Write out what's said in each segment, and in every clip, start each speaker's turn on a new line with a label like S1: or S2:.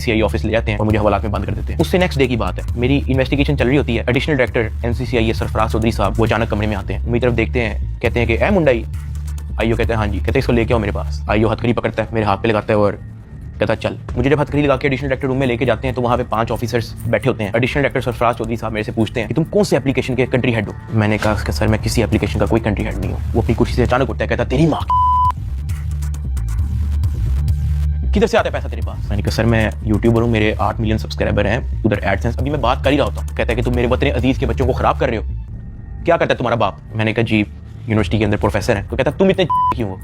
S1: CI office ले जाते हैं और मुझे हवालात में बंद कर देते हैं। उससे नेक्स्ट डे की बात है, मेरी इन्वेस्टिगेशन चल रही होती है। एडिशनल डायरेक्टर एनसीसीआई सरफराज चौधरी साहब वो अचानक कमरे में आते हैं, मेरी तरफ देखते हैं, कहते हैं कि ए मुंडाई। आईओ कहते हैं हाँ जी। कहते हैं इसको लेके आओ मेरे पास। आईओ हथकड़ी पकड़ता है, मेरे हाथ पे लगाता है और कहता है चल। मुझे जब हथकड़ी लगा के एडिशनल डायरेक्टर रूम में लेके जाते हैं तो वहाँ पे 5 ऑफिसर्स बैठे होते हैं। एडिशनल डायरेक्टर सरफराज चौधरी साहब मेरे से पूछते हैं कि तुम कौन से एप्लीकेशन के कंट्री हेड हो। मैंने कहा कि सर मैं किसी एप्लीकेशन का कोई कंट्री हेड नहीं हूँ। वो अपनी कुर्सी से अचानक उठता है, कहता तेरी माँ किधर से आता है पैसा तेरे पास। मैंने कहा सर मैं यूट्यूबर हूँ, मेरे 8 मिलियन सब्सक्राइबर हैं, उधर एडसेंस। अभी मैं बात कर ही रहा होता हूँ। कहता है कि तुम मेरे वतन अजीज के बच्चों को खराब कर रहे हो, क्या करता है तुम्हारा बाप। मैंने कहा जी यूनिवर्सिटी के अंदर प्रोफेसर है। तो कहता तुम इतने क्यों हो।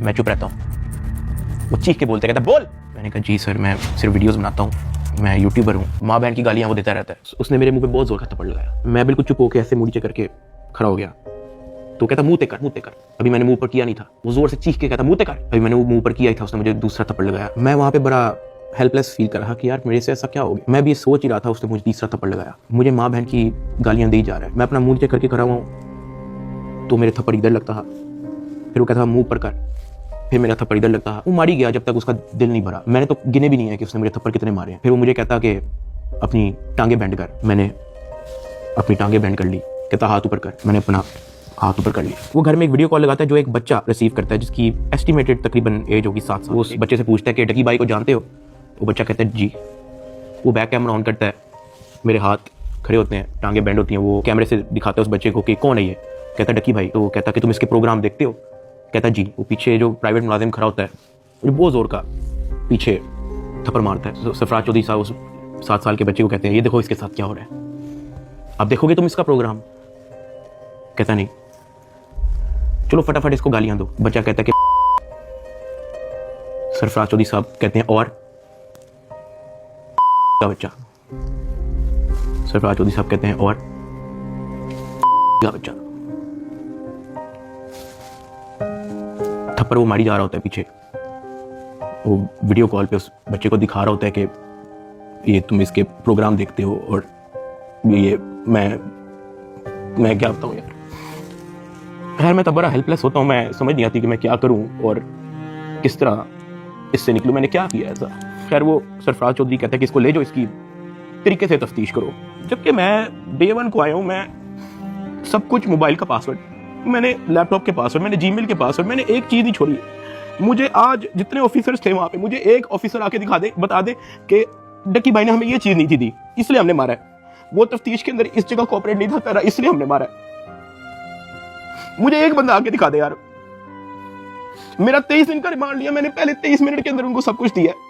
S1: मैं चुप रहता हूँ। वो चीख के बोलते, कहता बोल। मैंने कहा जी सर मैं सिर्फ वीडियोस बनाता हूँ, मैं यूट्यूबर हूँ। माँ बहन की गालियाँ वो देता रहता है। उसने मेरे मुंह पे बहुत जोर का थप्पड़ लगाया। मैं बिल्कुल चुप होकर ऐसे मुड़ी करके खड़ा हो गया। तो कहता मुंह ते कर। अभी मैंने मुंह पर किया नहीं था। वो जोर से चीख के कहता मुंह ते कर। अभी मैंने वो मुंह पर किया ही था, उसने मुझे दूसरा थप्पड़ लगाया। मैं वहाँ पे बड़ा हेल्पलेस फील कर रहा कि यार मेरे से ऐसा क्या हो गया। मैं भी सोच ही रहा था, उसने मुझे तीसरा थप्पड़ लगाया। मुझे माँ बहन की गालियाँ दी जा रहा है। मैं अपना मुंह नीचे करके खड़ा हुआ हूँ तो मेरे थप्पड़ इधर लगता था, फिर वो कहता मुंह पर कर, फिर मेरा थप्पड़ इधर लगता था। वो मारी गया जब तक उसका दिल नहीं भरा। मैंने तो गिने भी नहीं है कि उसने मेरे थप्पड़ कितने मारे हैं। फिर वो मुझे कहता कि अपनी टांगे बेंड कर। मैंने अपनी टांगे बेंड कर ली। कहता हाथ ऊपर कर। मैंने अपना हाथ ऊपर कर लिया। वो घर में एक वीडियो कॉल लगाता है जो एक बच्चा रिसीव करता है जिसकी एस्टिमेटेड तकरीबन एज होगी 7 साल। वो उस बच्चे से पूछता है कि डकी भाई को जानते हो। वो बच्चा कहता है जी। वो बैक कैमरा ऑन करता है, मेरे हाथ खड़े होते हैं, टांगे बेंड होती हैं। वो कैमरे से दिखाता है उस बच्चे को कि कौन है ये। कहता डकी भाई। तो वो कहता कि तुम इसके प्रोग्राम देखते हो। कहता जी। वो पीछे जो प्राइवेट मुलाजिम खड़ा होता है वो बहुत जोर का पीछे थप्पड़ मारता है। सरफराज चौधरी साहब उस 7 साल के बच्चे को कहते हैं ये देखो इसके साथ क्या हो रहा है, अब देखोगे तुम इसका प्रोग्राम। कहता नहीं, चलो फटाफट इसको गालियां दो। बच्चा कहता है कि सरफराज चौधरी साहब कहते हैं और का बच्चा। सरफराज चौधरी साहब कहते हैं और का बच्चा। थप्पड़ वो मारी जा रहा होता है पीछे। वो वीडियो कॉल पे उस बच्चे को दिखा रहा होता है कि ये तुम इसके प्रोग्राम देखते हो और ये मैं क्या बताऊं यार। खैर मैं तब बड़ा हेल्पलेस होता हूँ। मैं समझ नहीं आती कि मैं क्या करूं और किस तरह इससे निकलूं। मैंने क्या किया ऐसा। खैर वो सरफराज चौधरी कहता है कि इसको ले जाओ, इसकी तरीके से तफ्तीश करो। जबकि मैं डे 1 को आया हूँ। मैं सब कुछ, मोबाइल का पासवर्ड, मैंने लैपटॉप के पासवर्ड, मैंने जीमेल के पासवर्ड, मैंने एक चीज़ नहीं छोड़ी। मुझे आज जितने ऑफिसर्स थे वहाँ पे, मुझे एक ऑफिसर आके दिखा दे, बता दे कि डकी भाई ने हमें ये चीज़ नहीं थी दी, इसलिए हमने मारा है। वो तफ्तीश के अंदर इस जगह कोऑपरेट नहीं था कर रहा, इसलिए हमने मारा है। मुझे एक बंदा आके दिखा दे यार। मेरा 23 दिन का रिमांड लिया मैंने, पहले 23 मिनट के अंदर उनको सब कुछ दिया है।